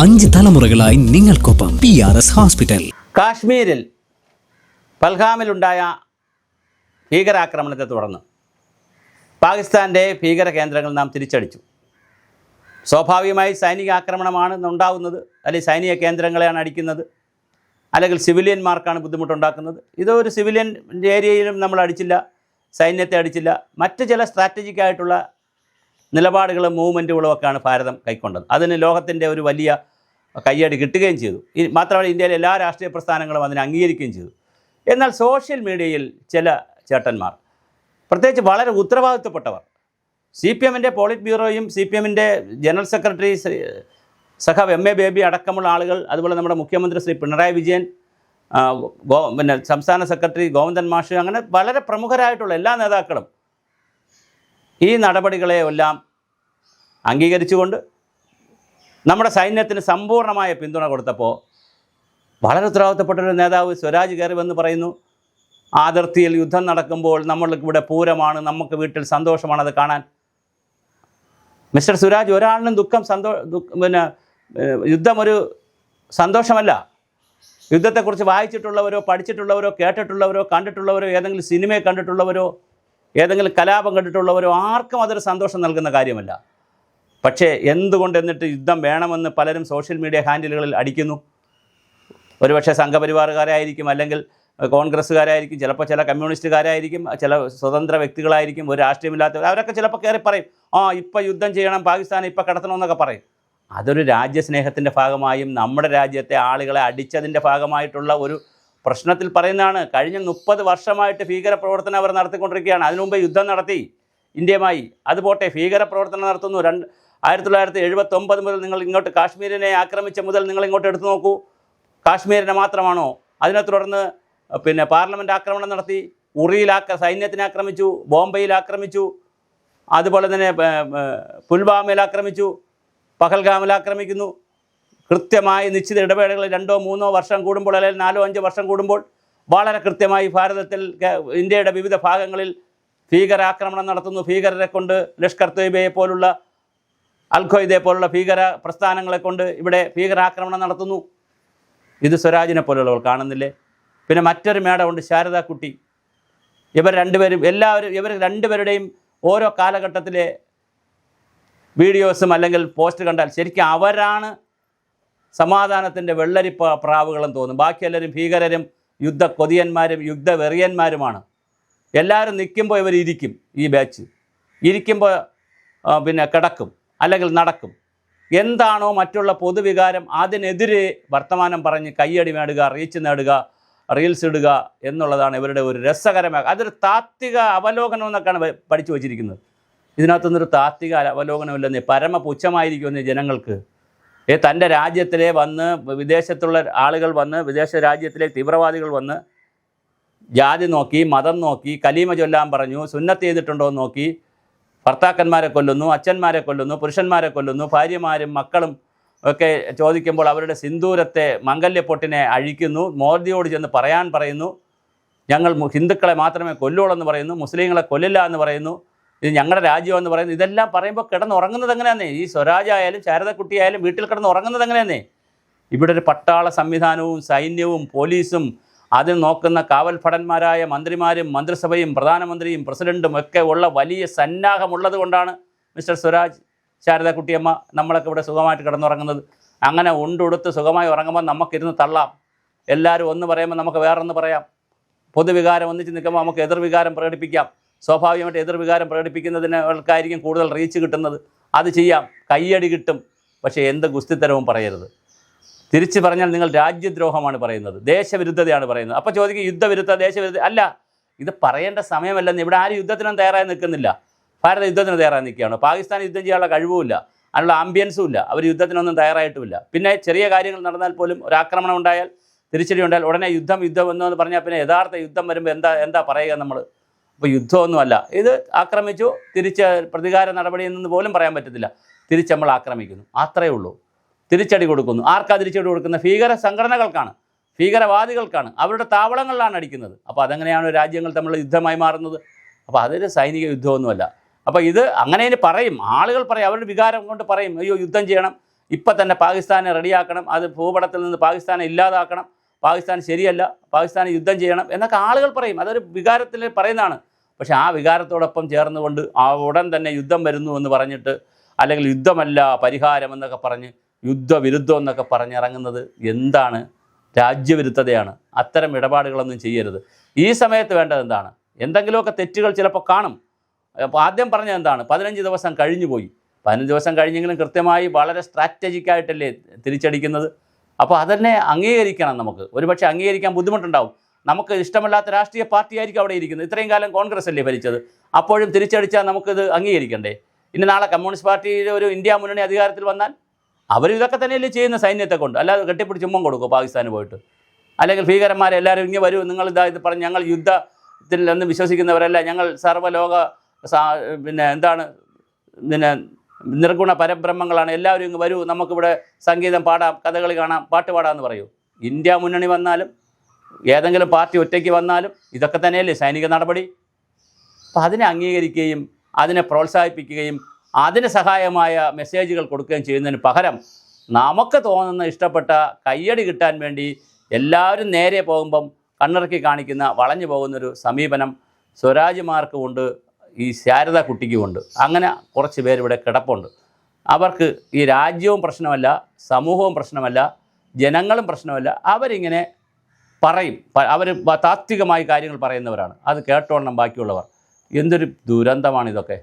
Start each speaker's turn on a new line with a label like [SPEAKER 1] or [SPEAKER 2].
[SPEAKER 1] 5 തലമുറകളായി നിങ്ങൾക്കൊപ്പം PRS hospital.
[SPEAKER 2] കാശ്മീരിൽ പൽഗാമിലുണ്ടായ ഭീകരാക്രമണത്തെ തുടർന്ന് പാകിസ്ഥാൻ്റെ ഭീകര കേന്ദ്രങ്ങൾ നാം തിരിച്ചടിച്ചു. സ്വാഭാവികമായി സൈനിക ആക്രമണമാണ് ഉണ്ടാകുന്നത്, അല്ലെങ്കിൽ സൈനിക കേന്ദ്രങ്ങളെയാണ് അടിക്കുന്നത്, അല്ലെങ്കിൽ സിവിലിയന്മാർക്കാണ് ബുദ്ധിമുട്ടുണ്ടാക്കുന്നത്. ഇതൊരു സിവിലിയൻ ഏരിയയിലും നമ്മൾ അടിച്ചില്ല, സൈന്യത്തെ അടിച്ചില്ല. മറ്റ് ചില സ്ട്രാറ്റജിക് ആയിട്ടുള്ള നിലപാടുകളും മൂവ്മെൻറ്റുകളും ഒക്കെയാണ് ഭാരതം കൈക്കൊണ്ടത്. അതിന് ലോകത്തിൻ്റെ ഒരു വലിയ കയ്യടി കിട്ടുകയും ചെയ്തു. മാത്രമല്ല, ഇന്ത്യയിലെ എല്ലാ രാഷ്ട്രീയ പ്രസ്ഥാനങ്ങളും അതിനെ അംഗീകരിക്കുകയും ചെയ്തു. എന്നാൽ സോഷ്യൽ മീഡിയയിൽ ചില ചേട്ടന്മാർ, പ്രത്യേകിച്ച് വളരെ ഉത്തരവാദിത്വപ്പെട്ടവർ, CPM-ൻ്റെ പോളിറ്റ് ബ്യൂറോയും CPM-ൻ്റെ ജനറൽ സെക്രട്ടറി സഖാവ് MA ബേബി അടക്കമുള്ള ആളുകൾ, അതുപോലെ നമ്മുടെ മുഖ്യമന്ത്രി ശ്രീ പിണറായി വിജയൻ, സംസ്ഥാന സെക്രട്ടറി ഗോവിന്ദൻ മാഷ്, അങ്ങനെ വളരെ പ്രമുഖരായിട്ടുള്ള എല്ലാ നേതാക്കളും ഈ നടപടികളെ എല്ലാം അംഗീകരിച്ചുകൊണ്ട് നമ്മുടെ സൈന്യത്തിന് സമ്പൂർണ്ണമായ പിന്തുണ കൊടുത്തപ്പോൾ വളരെ ഉത്തരവാദിത്തപ്പെട്ടൊരു നേതാവ് സ്വരാജ് കയറി വന്ന് പറയുന്നു, അതിർത്തിയിൽ യുദ്ധം നടക്കുമ്പോൾ നമ്മൾക്കിവിടെ പൂരമാണ്, നമുക്ക് വീട്ടിൽ സന്തോഷമാണത് കാണാൻ. മിസ്റ്റർ സുരാജ്, ഒരാളിനും യുദ്ധം ഒരു സന്തോഷമല്ല. യുദ്ധത്തെക്കുറിച്ച് വായിച്ചിട്ടുള്ളവരോ പഠിച്ചിട്ടുള്ളവരോ കേട്ടിട്ടുള്ളവരോ കണ്ടിട്ടുള്ളവരോ ഏതെങ്കിലും സിനിമയെ കണ്ടിട്ടുള്ളവരോ ഏതെങ്കിലും കലാപം കണ്ടിട്ടുള്ളവരോ ആർക്കും അതൊരു സന്തോഷം നൽകുന്ന കാര്യമല്ല. പക്ഷേ എന്തുകൊണ്ട് എന്നിട്ട് യുദ്ധം വേണമെന്ന് പലരും സോഷ്യൽ മീഡിയ ഹാൻഡിലുകളിൽ അടിക്കുന്നു. ഒരുപക്ഷെ സംഘപരിവാറുകാരായിരിക്കും, അല്ലെങ്കിൽ കോൺഗ്രസ്സുകാരായിരിക്കും, ചിലപ്പോൾ ചില കമ്മ്യൂണിസ്റ്റുകാരായിരിക്കും, ചില സ്വതന്ത്ര വ്യക്തികളായിരിക്കും, ഒരു രാഷ്ട്രീയമില്ലാത്തവർ. അവരൊക്കെ ചിലപ്പോൾ കയറി പറയും, ഇപ്പോൾ യുദ്ധം ചെയ്യണം, പാകിസ്ഥാനെ ഇപ്പോൾ കടത്തണമെന്നൊക്കെ പറയും. അതൊരു രാജ്യസ്നേഹത്തിൻ്റെ ഭാഗമായും നമ്മുടെ രാജ്യത്തെ ആളുകളെ അടിച്ചതിൻ്റെ ഭാഗമായിട്ടുള്ള ഒരു പ്രശ്നത്തിൽ പറയുന്നതാണ്. കഴിഞ്ഞ 30 വർഷമായിട്ട് ഭീകരപ്രവർത്തനം അവർ നടത്തിക്കൊണ്ടിരിക്കുകയാണ്. അതിനു മുമ്പ് യുദ്ധം നടത്തി ഇന്ത്യയുമായി. അതുപോട്ടെ, ഭീകരപ്രവർത്തനം നടത്തുന്നു. 1979 മുതൽ നിങ്ങൾ ഇങ്ങോട്ട് കാശ്മീരിനെ ആക്രമിച്ച മുതൽ നിങ്ങൾ ഇങ്ങോട്ട് എടുത്തു നോക്കൂ. കാശ്മീരിനെ മാത്രമാണോ? അതിനെ തുടർന്ന് പാർലമെൻറ്റ് ആക്രമണം നടത്തി, ഉറിയിൽ സൈന്യത്തിനെ ആക്രമിച്ചു, ബോംബെയിൽ ആക്രമിച്ചു, അതുപോലെ തന്നെ പുൽവാമയിൽ ആക്രമിച്ചു, പഹൽഗാമിൽ ആക്രമിക്കുന്നു. കൃത്യമായി നിശ്ചിത ഇടവേളകളിൽ 2-3 വർഷം കൂടുമ്പോൾ, അല്ലെങ്കിൽ 4-5 വർഷം കൂടുമ്പോൾ വളരെ കൃത്യമായി ഭാരതത്തിൽ ഇന്ത്യയുടെ വിവിധ ഭാഗങ്ങളിൽ ഭീകരാക്രമണം നടത്തുന്നു. ഭീകരരെ കൊണ്ട്, ലഷ്കർ തൊയ്ബയെ പോലുള്ള, അൽ ഖ്വയ്ദയെ പോലുള്ള ഭീകര പ്രസ്ഥാനങ്ങളെ കൊണ്ട് ഇവിടെ ഭീകരാക്രമണം നടത്തുന്നു. ഇത് സ്വരാജിനെ പോലുള്ളവർ കാണുന്നില്ലേ? പിന്നെ മറ്റൊരു മേഡമുണ്ട്, ശാരദാക്കുട്ടി. ഇവർ രണ്ടുപേരുടെയും ഓരോ കാലഘട്ടത്തിലെ വീഡിയോസും അല്ലെങ്കിൽ പോസ്റ്റ് കണ്ടാൽ ശരിക്കും അവരാണ് സമാധാനത്തിൻ്റെ വെള്ളരി പ്രാവുകളും തോന്നും. ബാക്കി എല്ലാവരും ഭീകരരും യുദ്ധ കൊതിയന്മാരും യുദ്ധവെറിയന്മാരുമാണ്. എല്ലാവരും നിൽക്കുമ്പോൾ ഇവർ ഇരിക്കും. ഈ ബാച്ച് ഇരിക്കുമ്പോൾ കിടക്കും, അല്ലെങ്കിൽ നടക്കും. എന്താണോ മറ്റുള്ള പൊതുവികാരം അതിനെതിരെ വർത്തമാനം പറഞ്ഞ് കയ്യടി നേടുക, റീച്ച് നേടുക, റീൽസ് ഇടുക എന്നുള്ളതാണ് ഇവരുടെ ഒരു രസകരമായ, അതൊരു താത്വിക അവലോകനം എന്നൊക്കെയാണ് പഠിച്ചു വച്ചിരിക്കുന്നത്. ഇതിനകത്തൊന്നൊരു താത്വിക അവലോകനമില്ലെന്നേ, പരമ പുച്ഛമായിരിക്കുമെന്നേ ജനങ്ങൾക്ക്. തൻ്റെ രാജ്യത്തിലെ വന്ന് വിദേശത്തുള്ള ആളുകൾ വന്ന്, വിദേശ രാജ്യത്തിലെ തീവ്രവാദികൾ വന്ന് ജാതി നോക്കി, മതം നോക്കി, കലീമ ചൊല്ലാൻ പറഞ്ഞു, സുന്നത്ത് ചെയ്തിട്ടുണ്ടോ എന്ന് നോക്കി, ഭർത്താക്കന്മാരെ കൊല്ലുന്നു, അച്ഛന്മാരെ കൊല്ലുന്നു, പുരുഷന്മാരെ കൊല്ലുന്നു, ഭാര്യമാരും മക്കളും ഒക്കെ ചോദിക്കുമ്പോൾ അവരുടെ സിന്ദൂരത്തെ, മംഗല്യപ്പൊട്ടിനെ അഴിക്കുന്നു. മോദിയോട് ചെന്ന് പറയാൻ പറയുന്നു, ഞങ്ങൾ ഹിന്ദുക്കളെ മാത്രമേ കൊല്ലുള്ളൂ എന്ന് പറയുന്നു, മുസ്ലിങ്ങളെ കൊല്ലില്ല എന്ന് പറയുന്നു, ഇത് ഞങ്ങളുടെ രാജ്യമെന്ന് പറയുന്നു. ഇതെല്ലാം പറയുമ്പോൾ കിടന്നുറങ്ങുന്നത് എങ്ങനെയാന്നേ? ഈ സ്വരാജായാലും ശാരദക്കുട്ടിയായാലും വീട്ടിൽ കിടന്നുറങ്ങുന്നത് എങ്ങനെയാന്നേ? ഇവിടെ ഒരു പട്ടാള സംവിധാനവും സൈന്യവും പോലീസും അതിൽ നോക്കുന്ന കാവൽ ഭടന്മാരായ മന്ത്രിമാരും മന്ത്രിസഭയും പ്രധാനമന്ത്രിയും പ്രസിഡൻറ്റും ഒക്കെ ഉള്ള വലിയ സന്നാഹമുള്ളത് കൊണ്ടാണ് മിസ്റ്റർ സ്വരാജ്, ശാരദക്കുട്ടിയമ്മ നമ്മളൊക്കെ ഇവിടെ സുഖമായിട്ട് കിടന്നുറങ്ങുന്നത്. അങ്ങനെ ഉണ്ടുടുത്ത് സുഖമായി ഉറങ്ങുമ്പോൾ നമുക്കിരുന്ന് തള്ളാം. എല്ലാവരും ഒന്ന് പറയുമ്പോൾ നമുക്ക് വേറൊന്ന് പറയാം. പൊതുവികാരം ഒന്നിച്ച് നിൽക്കുമ്പോൾ നമുക്ക് എതിർവികാരം പ്രകടിപ്പിക്കാം. സ്വാഭാവികമായിട്ട് എതിർവികാരം പ്രകടിപ്പിക്കുന്നതിനേക്കായിരിക്കും കൂടുതൽ റീച്ച് കിട്ടുന്നത്. അത് ചെയ്യാം, കയ്യടി കിട്ടും. പക്ഷേ എന്ത് ഗുസ്തിത്തരവും പറയരുത്. തിരിച്ച് പറഞ്ഞാൽ നിങ്ങൾ രാജ്യദ്രോഹമാണ് പറയുന്നത്, ദേശവിരുദ്ധതയാണ് പറയുന്നത്. അപ്പോൾ ചോദിക്കും, യുദ്ധവിരുദ്ധ, ദേശവിരുദ്ധ അല്ല. ഇത് പറയേണ്ട സമയമല്ലെന്ന്. ഇവിടെ ആരും യുദ്ധത്തിനും തയ്യാറായി നിൽക്കുന്നില്ല. ഭാരത യുദ്ധത്തിന് തയ്യാറായി നിൽക്കുകയാണ്. പാകിസ്ഥാൻ യുദ്ധം ചെയ്യാനുള്ള കഴിവുമില്ല, അതിനുള്ള ആംബിയൻസും ഇല്ല. അവർ യുദ്ധത്തിനൊന്നും തയ്യാറായിട്ടുമില്ല. പിന്നെ ചെറിയ കാര്യങ്ങൾ നടന്നാൽ പോലും, ഒരു ആക്രമണം ഉണ്ടായാൽ, തിരിച്ചടി ഉണ്ടായാൽ ഉടനെ യുദ്ധം എന്ന് പറഞ്ഞാൽ പിന്നെ യഥാർത്ഥ യുദ്ധം വരുമ്പോൾ എന്താ പറയുക നമ്മൾ? അപ്പോൾ യുദ്ധമൊന്നുമല്ല. ഇത് ആക്രമിച്ചു, തിരിച്ച് പ്രതികാര നടപടിയിൽ നിന്ന് പോലും പറയാൻ പറ്റത്തില്ല. തിരിച്ച് നമ്മൾ ആക്രമിക്കുന്നു, അത്രയേ ഉള്ളൂ. തിരിച്ചടി കൊടുക്കുന്നു. ആർക്കാ തിരിച്ചടി കൊടുക്കുന്ന? ഭീകര സംഘടനകൾക്കാണ്, ഭീകരവാദികൾക്കാണ്. അവരുടെ താവളങ്ങളിലാണ് അടിക്കുന്നത്. അപ്പോൾ അതെങ്ങനെയാണ് രാജ്യങ്ങൾ തമ്മിലുള്ള യുദ്ധമായി മാറുന്നത്? അപ്പോൾ അതൊരു സൈനിക യുദ്ധമൊന്നുമല്ല. അപ്പോൾ ഇത് അങ്ങനെ പറയും, ആളുകൾ പറയും, അവരുടെ വികാരം കൊണ്ട് പറയും, അയ്യോ യുദ്ധം ചെയ്യണം, ഇപ്പം തന്നെ പാകിസ്ഥാനെ റെഡിയാക്കണം, അത് ഭൂപടത്തിൽ നിന്ന് പാകിസ്ഥാനെ ഇല്ലാതാക്കണം, പാകിസ്ഥാൻ ശരിയല്ല, പാകിസ്ഥാൻ യുദ്ധം ചെയ്യണം എന്നൊക്കെ ആളുകൾ പറയും. അതൊരു വികാരത്തിൽ പറയുന്നതാണ്. പക്ഷേ ആ വികാരത്തോടൊപ്പം ചേർന്നുകൊണ്ട് ആ ഉടൻ തന്നെ യുദ്ധം വരുന്നു എന്ന് പറഞ്ഞിട്ട്, അല്ലെങ്കിൽ യുദ്ധമല്ല പരിഹാരം എന്നൊക്കെ പറഞ്ഞ് യുദ്ധവിരുദ്ധം എന്നൊക്കെ പറഞ്ഞിറങ്ങുന്നത് എന്താണ്? രാജ്യവിരുദ്ധതയാണ്. അത്തരം ഇടപാടുകളൊന്നും ചെയ്യരുത്. ഈ സമയത്ത് വേണ്ടത് എന്താണ്? എന്തെങ്കിലുമൊക്കെ തെറ്റുകൾ ചിലപ്പോൾ കാണും. അപ്പോൾ ആദ്യം പറഞ്ഞത് എന്താണ്? 15 ദിവസം കഴിഞ്ഞു പോയി. 15 ദിവസം കഴിഞ്ഞെങ്കിലും കൃത്യമായി വളരെ സ്ട്രാറ്റജിക്കായിട്ടല്ലേ തിരിച്ചടിക്കുന്നത്. അപ്പോൾ അതന്നെ അംഗീകരിക്കണം. നമുക്ക് ഒരുപക്ഷെ അംഗീകരിക്കാൻ ബുദ്ധിമുട്ടുണ്ടാവും. നമുക്ക് ഇഷ്ടമല്ലാത്ത രാഷ്ട്രീയ പാർട്ടിയായിരിക്കും അവിടെ ഇരിക്കുന്നത്. ഇത്രയും കാലം കോൺഗ്രസ് അല്ലേ ഭരിച്ചത്. അപ്പോഴും തിരിച്ചടിച്ചാൽ നമുക്കിത് അംഗീകരിക്കണ്ടേ? ഇനി നാളെ കമ്മ്യൂണിസ്റ്റ് പാർട്ടിയുടെ ഒരു ഇന്ത്യ മുന്നണി അധികാരത്തിൽ വന്നാൽ അവരും ഇതൊക്കെ തന്നെയല്ലേ ചെയ്യുന്ന സൈന്യത്തെ കൊണ്ട്. അല്ലാതെ കെട്ടിപ്പിടിച്ച് ഉമ്മം കൊടുക്കും പാകിസ്ഥാന് പോയിട്ട്, അല്ലെങ്കിൽ ഭീകരന്മാരെ എല്ലാവരും ഇങ്ങനെ വരൂ, നിങ്ങൾ ഇത് പറഞ്ഞ് ഞങ്ങൾ യുദ്ധത്തിൽ നിന്ന് വിശ്വസിക്കുന്നവരല്ല, ഞങ്ങൾ സർവ്വലോക നിർഗുണ പരബ്രഹ്മങ്ങളാണ്, എല്ലാവരും ഇങ്ങ് വരൂ, നമുക്കിവിടെ സംഗീതം പാടാം, കഥകളി കാണാം, പാട്ട് പാടാമെന്ന് പറയൂ. ഇന്ത്യ മുന്നണി വന്നാലും ഏതെങ്കിലും പാർട്ടി ഒറ്റയ്ക്ക് വന്നാലും ഇതൊക്കെ തന്നെയല്ലേ സൈനിക നടപടി. അപ്പം അതിനെ അംഗീകരിക്കുകയും അതിനെ പ്രോത്സാഹിപ്പിക്കുകയും അതിന് സഹായമായ മെസ്സേജുകൾ കൊടുക്കുകയും ചെയ്യുന്നതിന് പകരം നമുക്ക് തോന്നുന്ന ഇഷ്ടപ്പെട്ട കയ്യടി കിട്ടാൻ വേണ്ടി എല്ലാവരും നേരെ പോകുമ്പം കണ്ണിറക്കി കാണിക്കുന്ന വളഞ്ഞു പോകുന്നൊരു സമീപനം സ്വരാജ്യമാർക്കുമുണ്ട്, ഈ ശാരദ കുട്ടിക്കുമുണ്ട്. അങ്ങനെ കുറച്ച് പേരിവിടെ കിടപ്പുണ്ട്. അവർക്ക് ഈ രാജ്യവും പ്രശ്നമല്ല, സമൂഹവും പ്രശ്നമല്ല, ജനങ്ങളും പ്രശ്നമല്ല. അവരിങ്ങനെ പറയും, അവർ താത്വികമായി കാര്യങ്ങൾ പറയുന്നവരാണ്. അത് കേട്ടോളണം ബാക്കിയുള്ളവർ. എന്തൊരു ദുരന്തമാണിതൊക്കെ.